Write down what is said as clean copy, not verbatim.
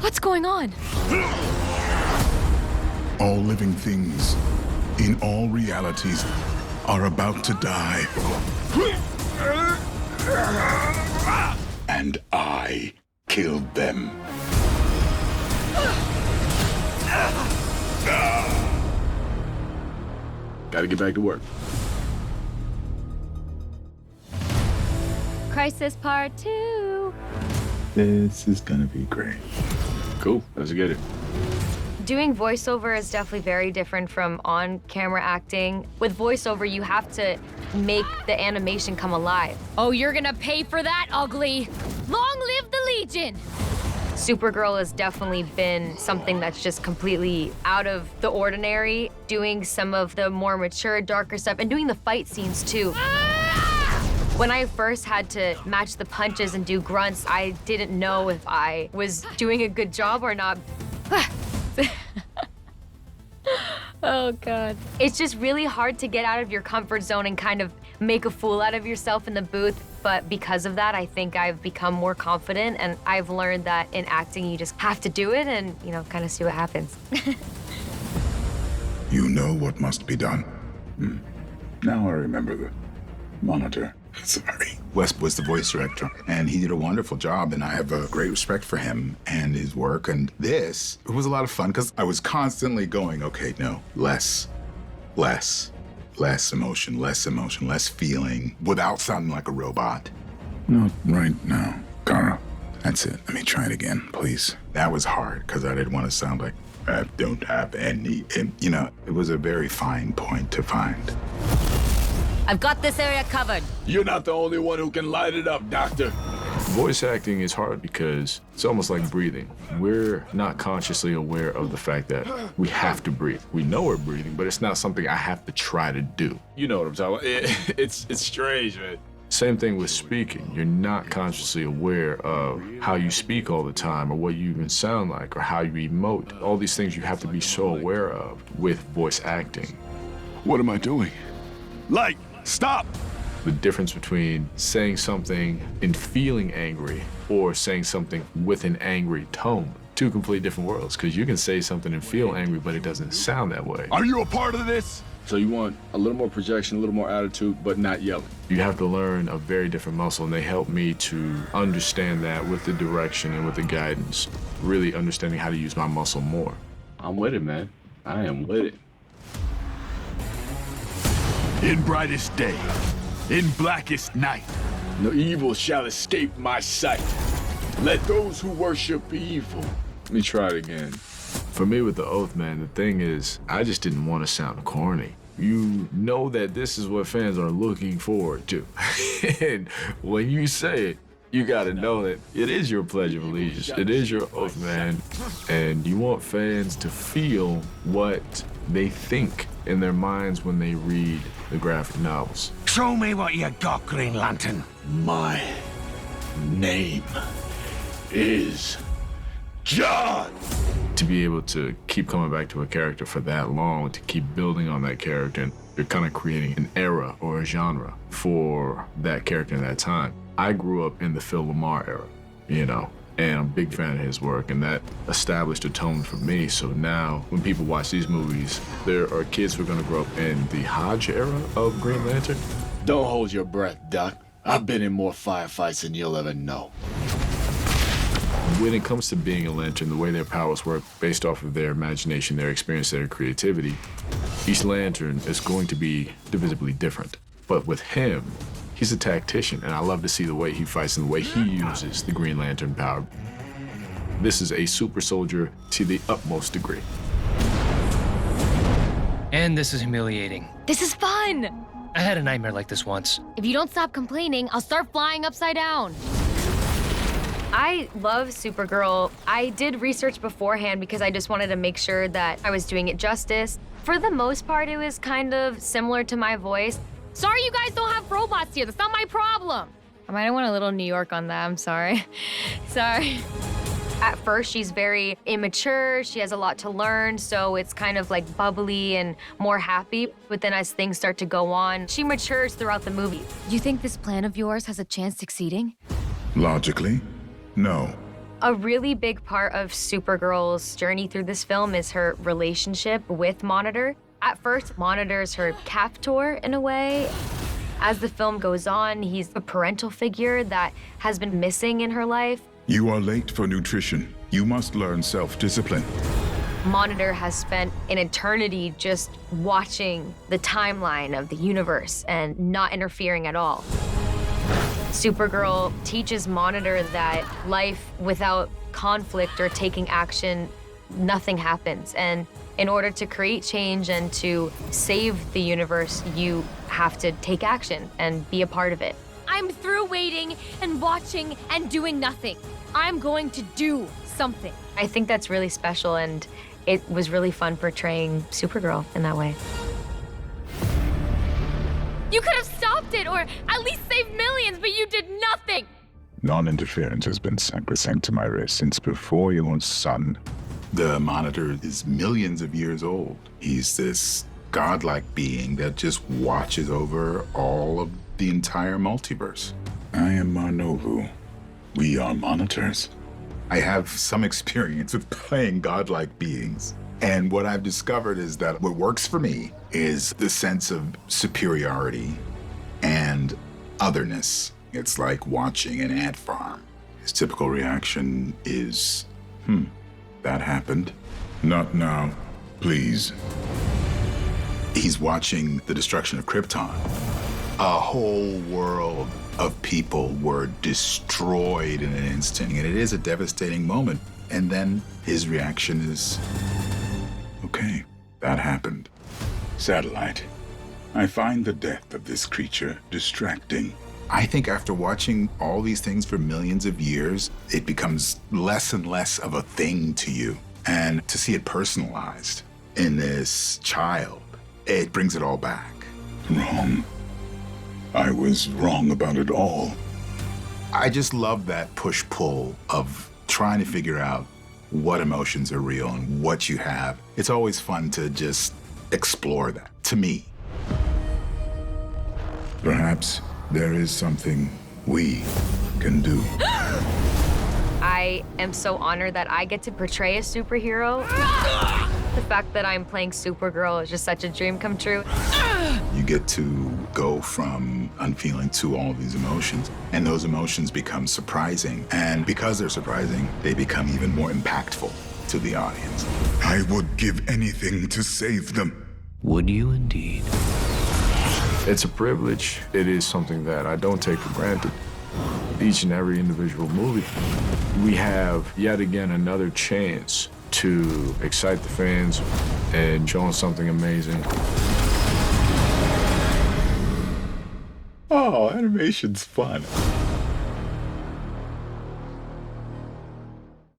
What's going on? All living things, in all realities, are about to die. And I killed them. Gotta get back to work. Crisis Part 2. This is gonna be great. Cool, let's get it. Doing voiceover is definitely very different from on-camera acting. With voiceover, you have to make the animation come alive. Oh, you're gonna pay for that, ugly! Long live the Legion! Supergirl has definitely been something that's just completely out of the ordinary, doing some of the more mature, darker stuff, and doing the fight scenes too. When I first had to match the punches and do grunts, I didn't know if I was doing a good job or not. Oh, God. It's just really hard to get out of your comfort zone and kind of make a fool out of yourself in the booth. But because of that, I think I've become more confident, and I've learned that in acting, you just have to do it and, you know, kind of see what happens. You know what must be done. Now I remember the monitor. Sorry. Wes was the voice director, and he did a wonderful job, and I have a great respect for him and his work. And this, it was a lot of fun, because I was constantly going, okay, no, less emotion, less feeling, without sounding like a robot. Not right now, Kara. That's it. Let me try it again, please. That was hard, because I didn't want to sound like I don't have any, you know, it was a very fine point to find. I've got this area covered. You're not the only one who can light it up, Doctor. Voice acting is hard because it's almost like breathing. We're not consciously aware of the fact that we have to breathe. We know we're breathing, but it's not something I have to try to do. You know what I'm talking about. It's strange, man. Same thing with speaking. You're not consciously aware of how you speak all the time, or what you even sound like, or how you emote. All these things you have to be so aware of with voice acting. What am I doing? Like, stop! The difference between saying something and feeling angry or saying something with an angry tone. Two completely different worlds, because you can say something and feel angry, but it doesn't sound that way. Are you a part of this? So you want a little more projection, a little more attitude, but not yelling. You have to learn a very different muscle, and they help me to understand that with the direction and with the guidance, really understanding how to use my muscle more. I'm with it, man. I am with it. In brightest day, in blackest night, No evil shall escape my sight. Let those who worship evil. Let me try it again. For me with the Oath, man, the thing is, I just didn't want to sound corny. You know that this is what fans are looking forward to. And when you say it, you gotta know that it is your Pledge of Allegiance. It is your oath, man. And you want fans to feel what they think in their minds when they read the graphic novels. show me what you got, Green Lantern. My name is John. To be able to keep coming back to a character for that long, to keep building on that character, and you're kind of creating an era or a genre for that character in that time. I grew up in the Phil Lamar era, you know, and I'm a big fan of his work, and that established a tone for me. So now, when people watch these movies, there are kids who are gonna grow up in the Hodge era of Green Lantern. Don't hold your breath, Doc. I've been in more firefights than you'll ever know. When it comes to being a Lantern, the way their powers work based off of their imagination, their experience, their creativity, each Lantern is going to be divisibly different. But with him, he's a tactician, and I love to see the way he fights and the way he uses the Green Lantern power. This is a super soldier to the utmost degree. And this is humiliating. This is fun! I had a nightmare like this once. If you don't stop complaining, I'll start flying upside down. I love Supergirl. I did research beforehand because I just wanted to make sure that I was doing it justice. For the most part, it was kind of similar to my voice. Sorry you guys don't have robots here. That's not my problem. I might have went a little New York on that. I'm sorry. Sorry. At first, she's very immature. She has a lot to learn, so it's kind of like bubbly and more happy. But then as things start to go on, she matures throughout the movie. You think this plan of yours has a chance succeeding? Logically, no. A really big part of Supergirl's journey through this film is her relationship with Monitor. At first, Monitor's her captor in a way. As the film goes on, he's a parental figure that has been missing in her life. You are late for nutrition. You must learn self-discipline. Monitor has spent an eternity just watching the timeline of the universe and not interfering at all. Supergirl teaches Monitor that life without conflict or taking action, nothing happens. And in order to create change and to save the universe, you have to take action and be a part of it. I'm through waiting and watching and doing nothing. I'm going to do something. I think that's really special, and it was really fun portraying Supergirl in that way. You could have stopped it or at least saved millions, but you did nothing. Non-interference has been sacrosanct to my race since before your own son. The Monitor is millions of years old. He's this godlike being that just watches over all of the entire multiverse. I am Marnovu. We are monitors. I have some experience with playing godlike beings. And what I've discovered is that what works for me is the sense of superiority and otherness. It's like watching an ant farm. His typical reaction is, that happened. Not now, please. He's watching the destruction of Krypton. A whole world of people were destroyed in an instant, and it is a devastating moment. And then his reaction is, okay, that happened. Satellite, I find the death of this creature distracting. I think after watching all these things for millions of years, it becomes less and less of a thing to you. And to see it personalized in this child, it brings it all back. Wrong. I was wrong about it all. I just love that push-pull of trying to figure out what emotions are real and what you have. It's always fun to just explore that, to me. Perhaps there is something we can do. I am so honored that I get to portray a superhero. The fact that I'm playing Supergirl is just such a dream come true. You get to go from unfeeling to all of these emotions, and those emotions become surprising. And because they're surprising, they become even more impactful to the audience. I would give anything to save them. Would you indeed? It's a privilege. It is something that I don't take for granted. Each and every individual movie, we have yet again another chance to excite the fans and show them something amazing. Oh, animation's fun.